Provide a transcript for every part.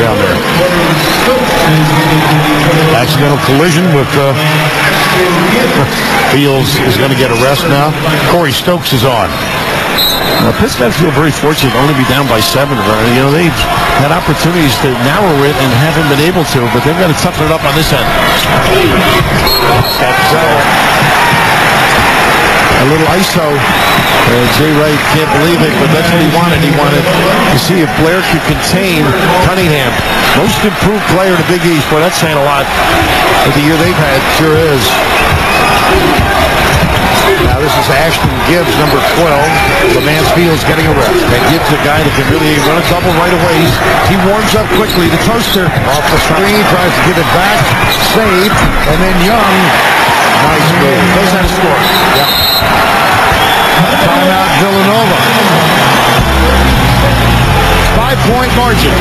down there. Accidental collision with Fields is going to get a rest now. Corey Stokes is on. Pitts fans feel very fortunate to only be down by 7. You know, they've had opportunities to narrow it and haven't been able to, but they've got to toughen it up on this end. A little ISO. Jay Wright can't believe it, but that's what he wanted. He wanted to see if Blair could contain Cunningham. Most improved player in the Big East. Boy, that's saying a lot. But the year they've had sure is. Now this is Ashton Gibbs, number 12. Mansfield's getting a rest. And Gibbs a guy that can really run a double right away. He warms up quickly. The toaster off the screen, tries to get it back. Saved. And then Young. Nice move. Knows how to score. Yep. Timeout Villanova. 5-point margin.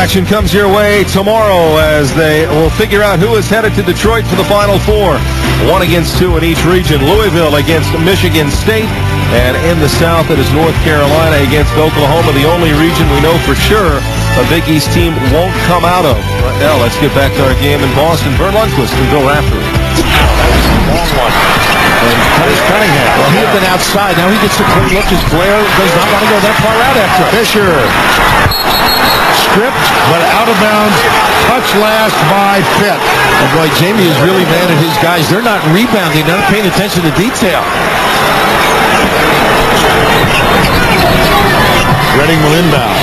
Action comes your way tomorrow as they will figure out who is headed to Detroit for the Final Four. 1 against 2 in each region. Louisville against Michigan State. And in the South, it is North Carolina against Oklahoma, the only region we know for sure a Big East team won't come out of. Right now, let's get back to our game in Boston. Vern Lundquist and Bill Raftery. Long one. And Cunningham. Well, he had been outside. Now he gets a clean look as Blair does not want to go that far out after him. Fisher. Stripped, but out of bounds. Touch last by Pitt. And boy, Jamie is really mad at his guys. They're not rebounding. They're not paying attention to detail. Reading will inbound.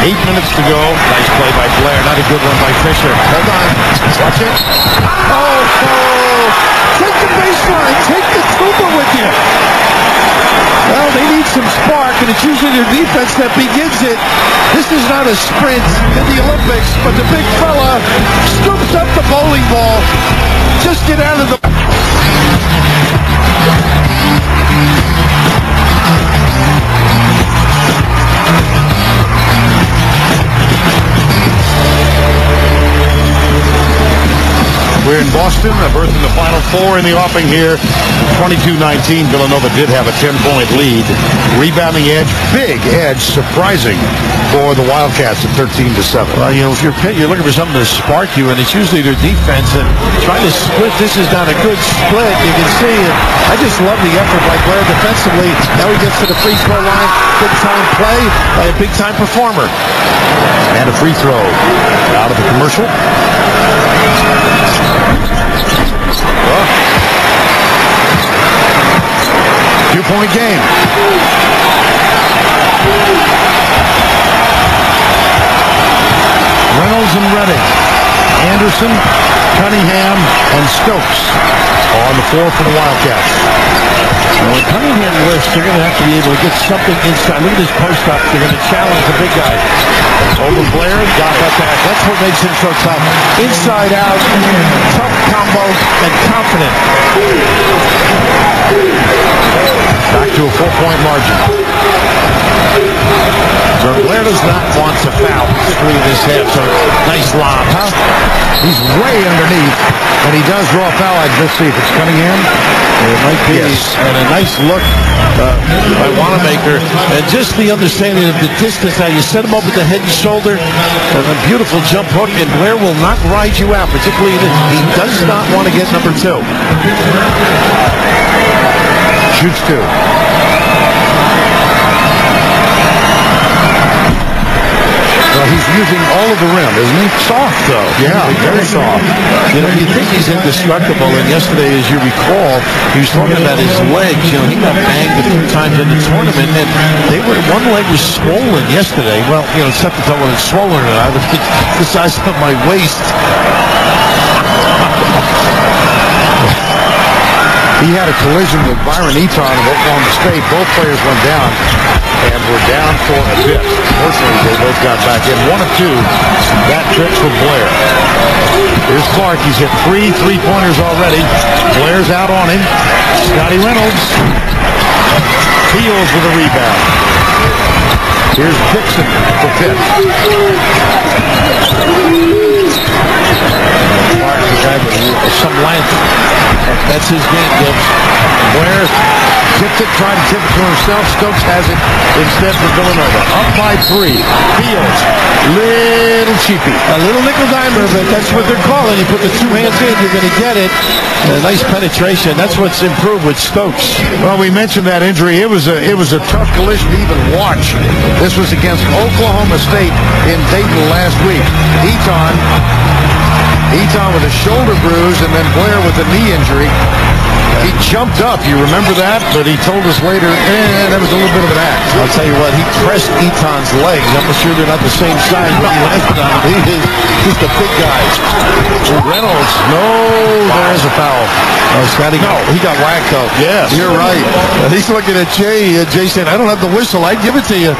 8 minutes to go. Nice play by Blair. Not a good one by Fisher. Hold on. Watch it. Oh, take the baseline. Take the trooper with you. Well, they need some spark, and it's usually their defense that begins it. This is not a sprint in the Olympics, but the big fella scoops up the bowling ball. Just get out of the... We're in Boston, a berth in the Final Four in the offing here. 22-19, Villanova did have a 10-point lead. Rebounding edge, big edge, surprising for the Wildcats at 13-7. Well, you know, if you're Pitt, you're looking for something to spark you, and it's usually their defense. And trying to split, this is not a good split. You can see it. I just love the effort by Blair defensively. Now he gets to the free throw line. Big-time play by a big-time performer. And a free throw out of the commercial. Two-point game. Reynolds and Redding. Anderson, Cunningham, and Stokes on the floor for the Wildcats. Now, when Cunningham lifts, they're going to have to be able to get something inside. Look at this post-up. They're going to challenge the big guy. Over Blair, got that back. That's what makes him so tough. Inside out, tough combo, and confident. Back to a 4-point margin. So Blair does not want to foul through this half. So nice lob, huh? He's way underneath, and he does draw a foul. Let's see if it's Cunningham. It might be. Yes. And a nice look by Wanamaker. And just the understanding of the distance. Now you set him up with the head and shoulder, and a beautiful jump hook, and Blair will not ride you out, particularly he does not want to get number 2. Shoots 2. Well, he's using all of the rim, isn't he? Soft, though. Yeah, very soft. You know, you think he's indestructible, and yesterday, as you recall, he was talking about his legs. You know, he got banged a few times in the tournament, and one leg was swollen yesterday. Well, you know, it's tough to tell whether it's swollen or not. It's the size of my waist. Well, he's using all of the rim, isn't he? Soft, though. Yeah, you think he's indestructible, and yesterday, as you recall, he was talking about his legs. You know, he got banged a few times in the tournament, and they were one leg was swollen yesterday. Well, you know, it's tough to tell whether it's swollen or not. It's the size of my waist. He had a collision with Byron Eaton of Oklahoma State. Both players went down and were down for a bit. Fortunately, they both got back in. 1 of 2. That trip for Blair. Here's Clark. He's hit 3 3-pointers already. Blair's out on him. Scotty Reynolds. Peels with a rebound. Here's Dixon for Pitt. Clark, the guy with some length. That's his game, Gibbs. Blair tipped it, tried to tip it to himself. Stokes has it instead for Villanova. Up by 3. Fields. Little cheapy. A little nickel dimer, but that's what they're calling. You put the 2 hands in, you're going to get it. A nice penetration. That's what's improved with Stokes. Well, we mentioned that injury. It was a tough collision to even watch. This was against Oklahoma State in Dayton last week. Eaton with a shoulder bruise, and then Blair with a knee injury. He jumped up, you remember that? But he told us later, that was a little bit of an act. I'll tell you what, he pressed Eaton's legs. I'm sure they're not the same size, but he landed on him. He's the big guy. Reynolds, no, there's a foul. Oh, Scotty, no, he got whacked though. Yes. You're right. He's looking at Jay. Jay said, I don't have the whistle. I'd give it to you.